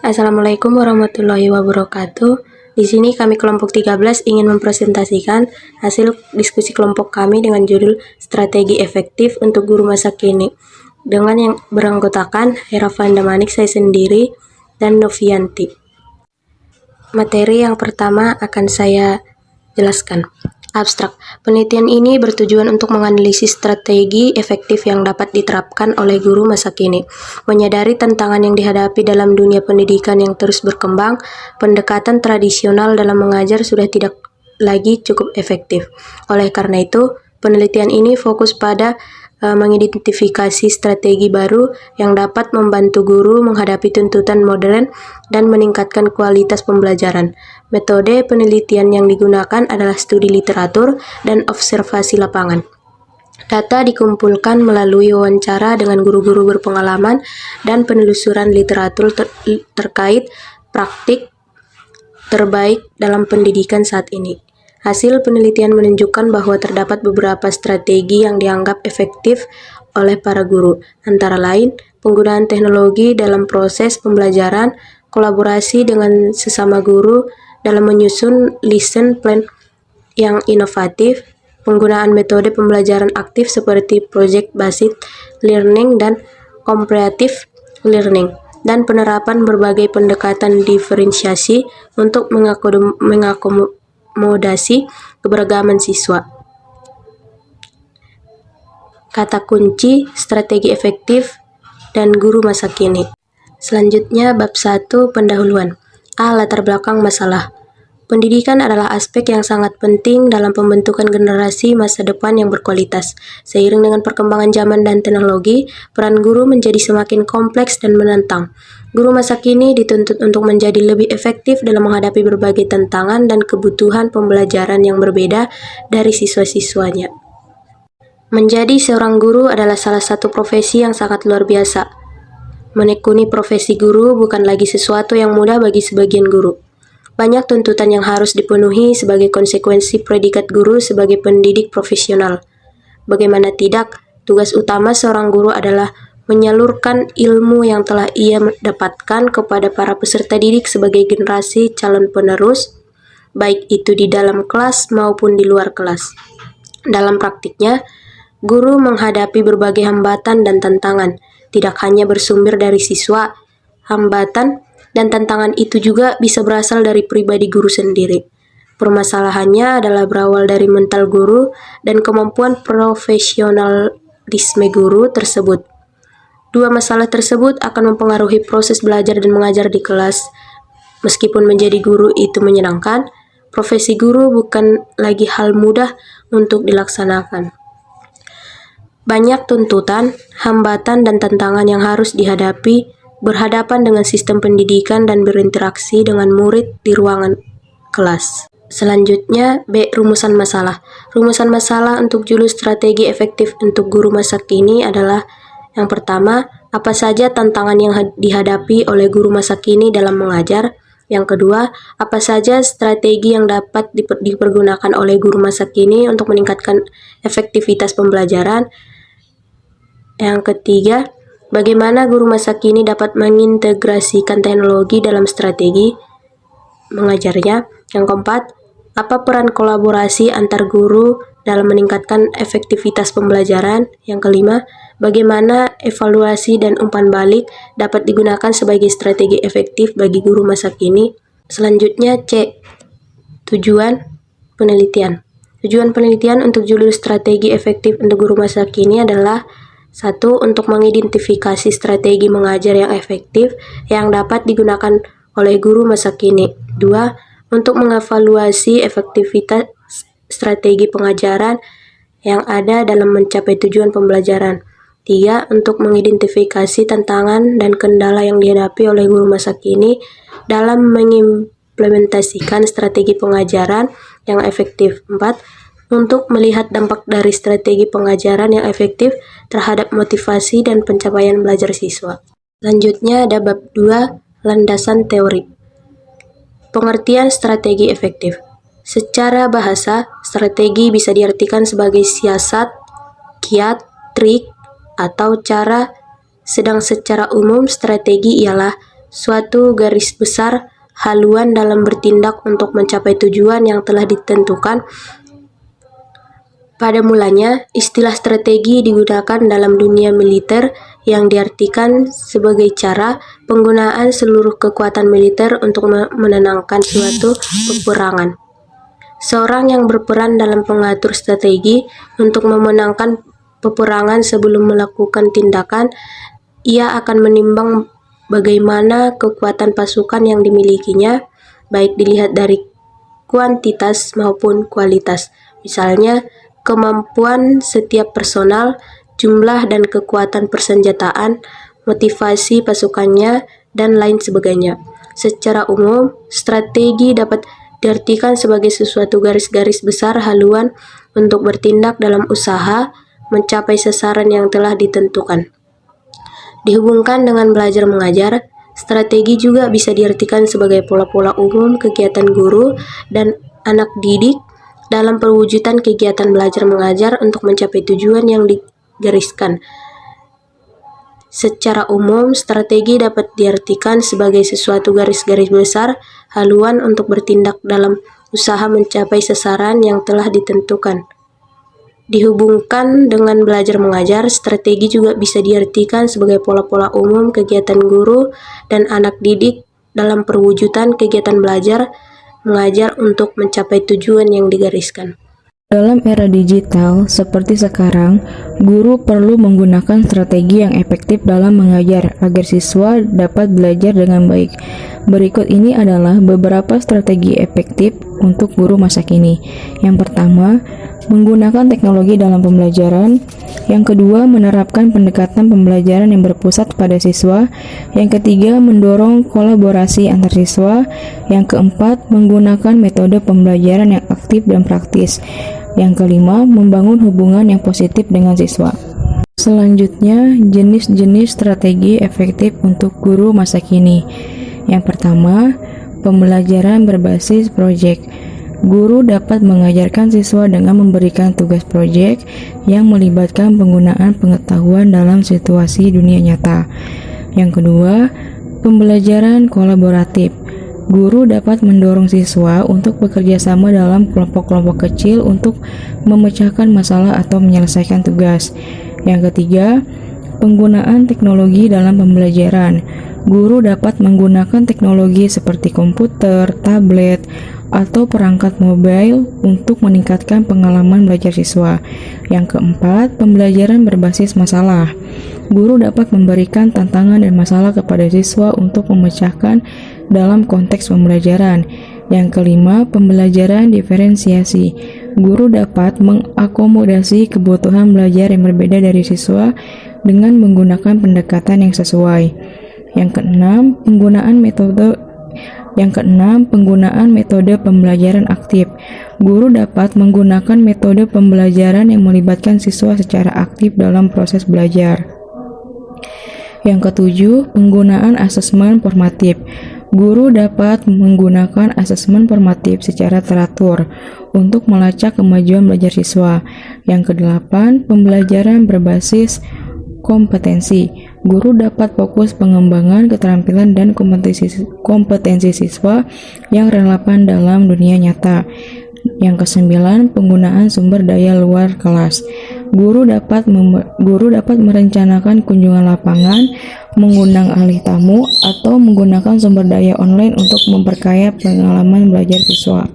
Assalamualaikum warahmatullahi wabarakatuh. Di sini kami kelompok 13 ingin mempresentasikan hasil diskusi kelompok kami dengan judul Strategi Efektif untuk Guru Masa Kini dengan yang beranggotakan Hera Vandamanik, saya sendiri, dan Novianti. Materi yang pertama akan saya jelaskan. Abstrak. Penelitian ini bertujuan untuk menganalisis strategi efektif yang dapat diterapkan oleh guru masa kini. Menyadari tantangan yang dihadapi dalam dunia pendidikan yang terus berkembang, pendekatan tradisional dalam mengajar sudah tidak lagi cukup efektif. Oleh karena itu, penelitian ini fokus pada mengidentifikasi strategi baru yang dapat membantu guru menghadapi tuntutan modern dan meningkatkan kualitas pembelajaran. Metode penelitian yang digunakan adalah studi literatur dan observasi lapangan. Data dikumpulkan melalui wawancara dengan guru-guru berpengalaman dan penelusuran literatur terkait praktik terbaik dalam pendidikan saat ini. Hasil penelitian menunjukkan bahwa terdapat beberapa strategi yang dianggap efektif oleh para guru, antara lain penggunaan teknologi dalam proses pembelajaran, kolaborasi dengan sesama guru dalam menyusun lesson plan yang inovatif, penggunaan metode pembelajaran aktif seperti project-based learning dan comparative learning, dan penerapan berbagai pendekatan diferensiasi untuk mengakomodasi keberagaman siswa. Kata kunci strategi efektif dan guru masa kini. Selanjutnya bab 1 pendahuluan. A. Latar belakang masalah. Pendidikan adalah aspek yang sangat penting dalam pembentukan generasi masa depan yang berkualitas. Seiring dengan perkembangan zaman dan teknologi, peran guru menjadi semakin kompleks dan menantang. Guru masa kini dituntut untuk menjadi lebih efektif dalam menghadapi berbagai tantangan dan kebutuhan pembelajaran yang berbeda dari siswa-siswanya. Menjadi seorang guru adalah salah satu profesi yang sangat luar biasa. Menekuni profesi guru bukan lagi sesuatu yang mudah bagi sebagian guru. Banyak tuntutan yang harus dipenuhi sebagai konsekuensi predikat guru sebagai pendidik profesional. Bagaimana tidak, tugas utama seorang guru adalah menyalurkan ilmu yang telah ia dapatkan kepada para peserta didik sebagai generasi calon penerus, baik itu di dalam kelas maupun di luar kelas. Dalam praktiknya, guru menghadapi berbagai hambatan dan tantangan, tidak hanya bersumber dari siswa. Hambatan dan tantangan itu juga bisa berasal dari pribadi guru sendiri. Permasalahannya adalah berawal dari mental guru dan kemampuan profesionalisme guru tersebut. Dua masalah tersebut akan mempengaruhi proses belajar dan mengajar di kelas. Meskipun menjadi guru itu menyenangkan, profesi guru bukan lagi hal mudah untuk dilaksanakan. Banyak tuntutan, hambatan, dan tantangan yang harus dihadapi berhadapan dengan sistem pendidikan dan berinteraksi dengan murid di ruangan kelas. Selanjutnya, B. Rumusan masalah. Rumusan masalah untuk judul strategi efektif untuk guru masa kini adalah: yang pertama, apa saja tantangan yang dihadapi oleh guru masa kini dalam mengajar? Yang kedua, apa saja strategi yang dapat dipergunakan oleh guru masa kini untuk meningkatkan efektivitas pembelajaran? Yang ketiga, bagaimana guru masa kini dapat mengintegrasikan teknologi dalam strategi mengajarnya? Yang keempat, apa peran kolaborasi antar guru dalam meningkatkan efektivitas pembelajaran? Yang kelima, bagaimana evaluasi dan umpan balik dapat digunakan sebagai strategi efektif bagi guru masa kini? Selanjutnya C. Tujuan penelitian. Tujuan penelitian untuk judul strategi efektif untuk guru masa kini adalah: 1. Untuk mengidentifikasi strategi mengajar yang efektif yang dapat digunakan oleh guru masa kini. 2. Untuk mengevaluasi efektivitas strategi pengajaran yang ada dalam mencapai tujuan pembelajaran. 3. Untuk mengidentifikasi tantangan dan kendala yang dihadapi oleh guru masa kini dalam mengimplementasikan strategi pengajaran yang efektif. 4. Untuk melihat dampak dari strategi pengajaran yang efektif terhadap motivasi dan pencapaian belajar siswa. Selanjutnya ada bab 2, landasan teori. Pengertian strategi efektif. Secara bahasa, strategi bisa diartikan sebagai siasat, kiat, trik, atau cara, sedang secara umum strategi ialah suatu garis besar haluan dalam bertindak untuk mencapai tujuan yang telah ditentukan. Pada mulanya, istilah strategi digunakan dalam dunia militer yang diartikan sebagai cara penggunaan seluruh kekuatan militer untuk menenangkan suatu peperangan. Seorang yang berperan dalam mengatur strategi untuk memenangkan peperangan sebelum melakukan tindakan, ia akan menimbang bagaimana kekuatan pasukan yang dimilikinya, baik dilihat dari kuantitas maupun kualitas. Misalnya, kemampuan setiap personal, jumlah dan kekuatan persenjataan, motivasi pasukannya, dan lain sebagainya. Secara umum, strategi dapat diartikan sebagai sesuatu garis-garis besar haluan untuk bertindak dalam usaha mencapai sasaran yang telah ditentukan. Dihubungkan dengan belajar mengajar, strategi juga bisa diartikan sebagai pola-pola umum kegiatan guru dan anak didik dalam perwujudan kegiatan belajar mengajar untuk mencapai tujuan yang digariskan. Secara umum, strategi dapat diartikan sebagai sesuatu garis-garis besar haluan untuk bertindak dalam usaha mencapai sasaran yang telah ditentukan. Dihubungkan dengan belajar mengajar, strategi juga bisa diartikan sebagai pola-pola umum kegiatan guru dan anak didik dalam perwujudan kegiatan belajar mengajar untuk mencapai tujuan yang digariskan. Dalam era digital seperti sekarang, guru perlu menggunakan strategi yang efektif dalam mengajar agar siswa dapat belajar dengan baik. Berikut ini adalah beberapa strategi efektif untuk guru masa kini. Yang pertama, menggunakan teknologi dalam pembelajaran. Yang kedua, menerapkan pendekatan pembelajaran yang berpusat pada siswa. Yang ketiga, mendorong kolaborasi antar siswa. Yang keempat, menggunakan metode pembelajaran yang aktif dan praktis. Yang kelima, membangun hubungan yang positif dengan siswa. Selanjutnya, jenis-jenis strategi efektif untuk guru masa kini. Yang pertama, pembelajaran berbasis proyek. Guru dapat mengajarkan siswa dengan memberikan tugas proyek yang melibatkan penggunaan pengetahuan dalam situasi dunia nyata. Yang kedua, pembelajaran kolaboratif. Guru dapat mendorong siswa untuk bekerja sama dalam kelompok-kelompok kecil untuk memecahkan masalah atau menyelesaikan tugas. Yang ketiga, penggunaan teknologi dalam pembelajaran. Guru dapat menggunakan teknologi seperti komputer, tablet, atau perangkat mobile untuk meningkatkan pengalaman belajar siswa. Yang keempat, pembelajaran berbasis masalah. Guru dapat memberikan tantangan dan masalah kepada siswa untuk memecahkan dalam konteks pembelajaran. Yang kelima, pembelajaran diferensiasi. Guru dapat mengakomodasi kebutuhan belajar yang berbeda dari siswa dengan menggunakan pendekatan yang sesuai. Yang keenam, penggunaan metode pembelajaran aktif. Guru dapat menggunakan metode pembelajaran yang melibatkan siswa secara aktif dalam proses belajar. Yang ketujuh, penggunaan asesmen formatif. Guru dapat menggunakan asesmen formatif secara teratur untuk melacak kemajuan belajar siswa. Yang kedelapan, pembelajaran berbasis kompetensi. Guru dapat fokus pengembangan keterampilan dan kompetensi siswa yang relevan dalam dunia nyata. Yang kesembilan, penggunaan sumber daya luar kelas. Guru dapat merencanakan kunjungan lapangan, mengundang ahli tamu, atau menggunakan sumber daya online untuk memperkaya pengalaman belajar siswa.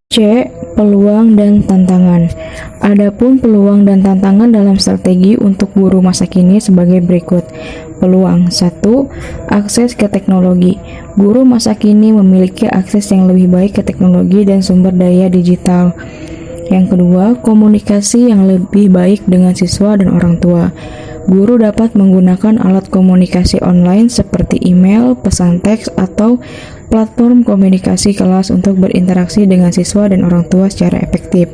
C. Peluang dan tantangan. Adapun peluang dan tantangan dalam strategi untuk guru masa kini sebagai berikut. Peluang 1. Akses ke teknologi. Guru masa kini memiliki akses yang lebih baik ke teknologi dan sumber daya digital. Yang kedua, komunikasi yang lebih baik dengan siswa dan orang tua. Guru dapat menggunakan alat komunikasi online seperti email, pesan teks, atau platform komunikasi kelas untuk berinteraksi dengan siswa dan orang tua secara efektif.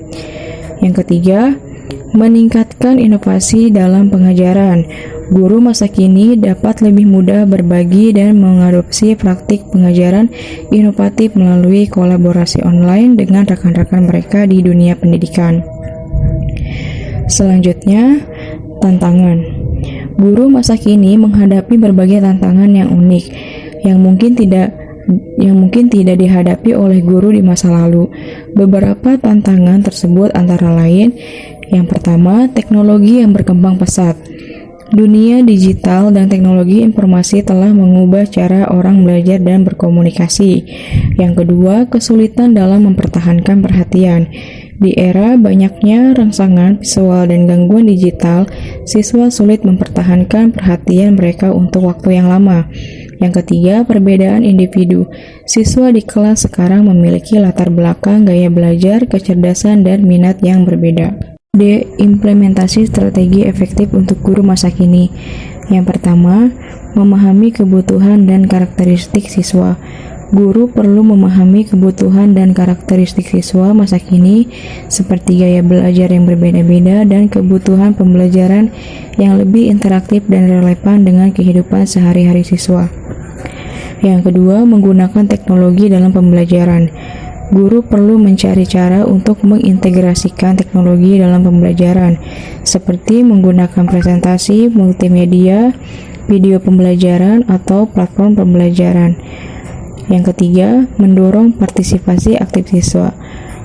Yang ketiga, meningkatkan inovasi dalam pengajaran. Guru masa kini dapat lebih mudah berbagi dan mengadopsi praktik pengajaran inovatif melalui kolaborasi online dengan rekan-rekan mereka di dunia pendidikan. Selanjutnya, tantangan. Guru masa kini menghadapi berbagai tantangan yang unik. yang mungkin tidak dihadapi oleh guru di masa lalu. Beberapa tantangan tersebut antara lain, yang pertama, teknologi yang berkembang pesat. Dunia digital dan teknologi informasi telah mengubah cara orang belajar dan berkomunikasi. Yang kedua, kesulitan dalam mempertahankan perhatian. Di era banyaknya rangsangan visual dan gangguan digital, siswa sulit mempertahankan perhatian mereka untuk waktu yang lama. Yang ketiga, perbedaan individu. Siswa di kelas sekarang memiliki latar belakang gaya belajar, kecerdasan, dan minat yang berbeda. D. Implementasi strategi efektif untuk guru masa kini. Yang pertama, memahami kebutuhan dan karakteristik siswa. Guru perlu memahami kebutuhan dan karakteristik siswa masa kini, seperti gaya belajar yang berbeda-beda dan kebutuhan pembelajaran yang lebih interaktif dan relevan dengan kehidupan sehari-hari siswa. Yang kedua, menggunakan teknologi dalam pembelajaran. Guru perlu mencari cara untuk mengintegrasikan teknologi dalam pembelajaran, seperti menggunakan presentasi, multimedia, video pembelajaran, atau platform pembelajaran. Yang ketiga, mendorong partisipasi aktif siswa.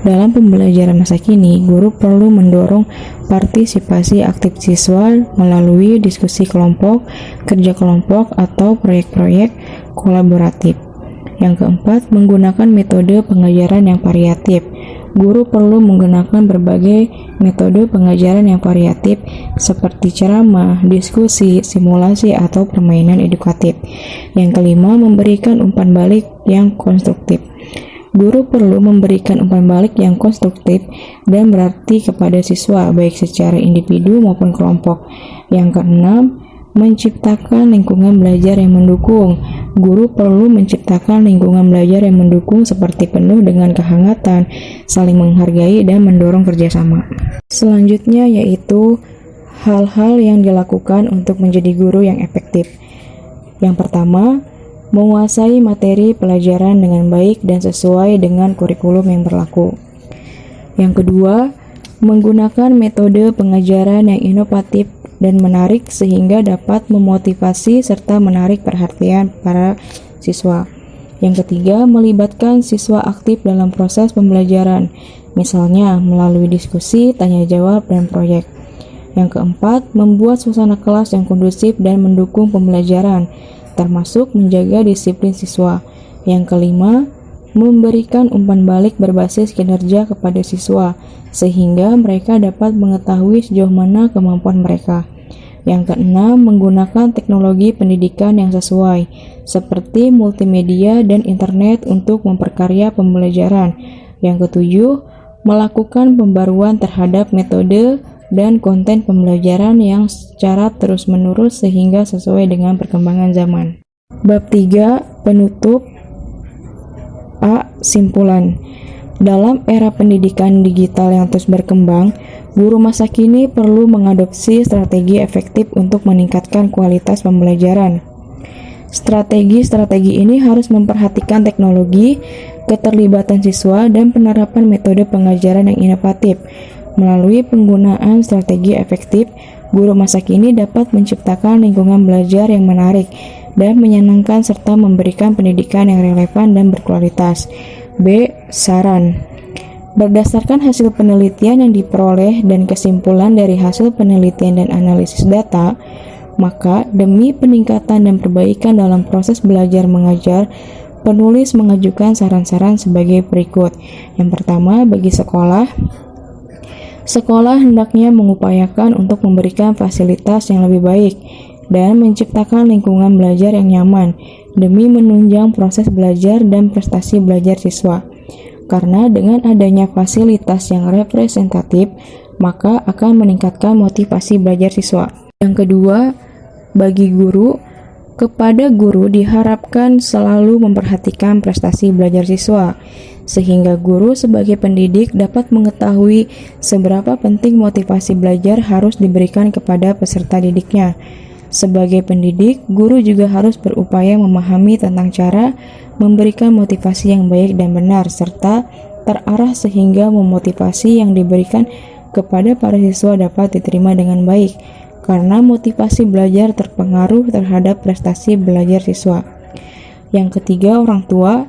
Dalam pembelajaran masa kini, guru perlu mendorong partisipasi aktif siswa melalui diskusi kelompok, kerja kelompok, atau proyek-proyek kolaboratif. Yang keempat, menggunakan metode pengajaran yang variatif. Guru perlu menggunakan berbagai metode pengajaran yang variatif seperti ceramah, diskusi, simulasi, atau permainan edukatif. Yang kelima, memberikan umpan balik yang konstruktif. Guru perlu memberikan umpan balik yang konstruktif dan berarti kepada siswa, baik secara individu maupun kelompok. Yang keenam, menciptakan lingkungan belajar yang mendukung. Guru perlu menciptakan lingkungan belajar yang mendukung seperti penuh dengan kehangatan, saling menghargai, dan mendorong kerjasama. Selanjutnya yaitu hal-hal yang dilakukan untuk menjadi guru yang efektif. Yang pertama, menguasai materi pelajaran dengan baik dan sesuai dengan kurikulum yang berlaku. Yang kedua, menggunakan metode pengajaran yang inovatif dan menarik sehingga dapat memotivasi serta menarik perhatian para siswa. Yang ketiga, melibatkan siswa aktif dalam proses pembelajaran, misalnya melalui diskusi, tanya jawab, dan proyek. Yang keempat, membuat suasana kelas yang kondusif dan mendukung pembelajaran, termasuk menjaga disiplin siswa. Yang kelima, memberikan umpan balik berbasis kinerja kepada siswa, sehingga mereka dapat mengetahui sejauh mana kemampuan mereka. Yang keenam, menggunakan teknologi pendidikan yang sesuai, seperti multimedia dan internet untuk memperkaya pembelajaran. Yang ketujuh, melakukan pembaruan terhadap metode dan konten pembelajaran yang secara terus-menerus sehingga sesuai dengan perkembangan zaman. Bab 3, penutup. A. Simpulan. Dalam era pendidikan digital yang terus berkembang, guru masa kini perlu mengadopsi strategi efektif untuk meningkatkan kualitas pembelajaran. Strategi-strategi ini harus memperhatikan teknologi, keterlibatan siswa, dan penerapan metode pengajaran yang inovatif. Melalui penggunaan strategi efektif, guru masa kini dapat menciptakan lingkungan belajar yang menarik dan menyenangkan serta memberikan pendidikan yang relevan dan berkualitas. B. Saran. Berdasarkan hasil penelitian yang diperoleh dan kesimpulan dari hasil penelitian dan analisis data, maka demi peningkatan dan perbaikan dalam proses belajar mengajar, penulis mengajukan saran-saran sebagai berikut. Yang pertama, bagi sekolah hendaknya mengupayakan untuk memberikan fasilitas yang lebih baik dan menciptakan lingkungan belajar yang nyaman demi menunjang proses belajar dan prestasi belajar siswa. Karena dengan adanya fasilitas yang representatif, maka akan meningkatkan motivasi belajar siswa. Yang kedua, bagi guru, kepada guru diharapkan selalu memperhatikan prestasi belajar siswa, sehingga guru sebagai pendidik dapat mengetahui seberapa penting motivasi belajar harus diberikan kepada peserta didiknya. Sebagai pendidik, guru juga harus berupaya memahami tentang cara memberikan motivasi yang baik dan benar, serta terarah sehingga memotivasi yang diberikan kepada para siswa dapat diterima dengan baik, karena motivasi belajar terpengaruh terhadap prestasi belajar siswa. Yang ketiga, orang tua.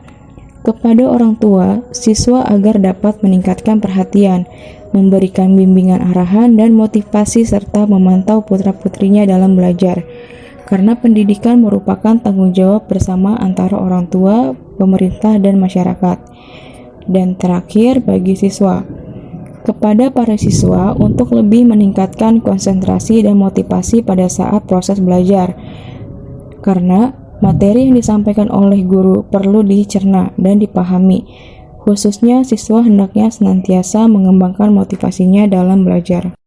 Kepada orang tua, siswa agar dapat meningkatkan perhatian, memberikan bimbingan arahan dan motivasi serta memantau putra-putrinya dalam belajar. Karena pendidikan merupakan tanggung jawab bersama antara orang tua, pemerintah, dan masyarakat. Dan terakhir, bagi siswa. Kepada para siswa untuk lebih meningkatkan konsentrasi dan motivasi pada saat proses belajar. Karena materi yang disampaikan oleh guru perlu dicerna dan dipahami. Khususnya siswa hendaknya senantiasa mengembangkan motivasinya dalam belajar.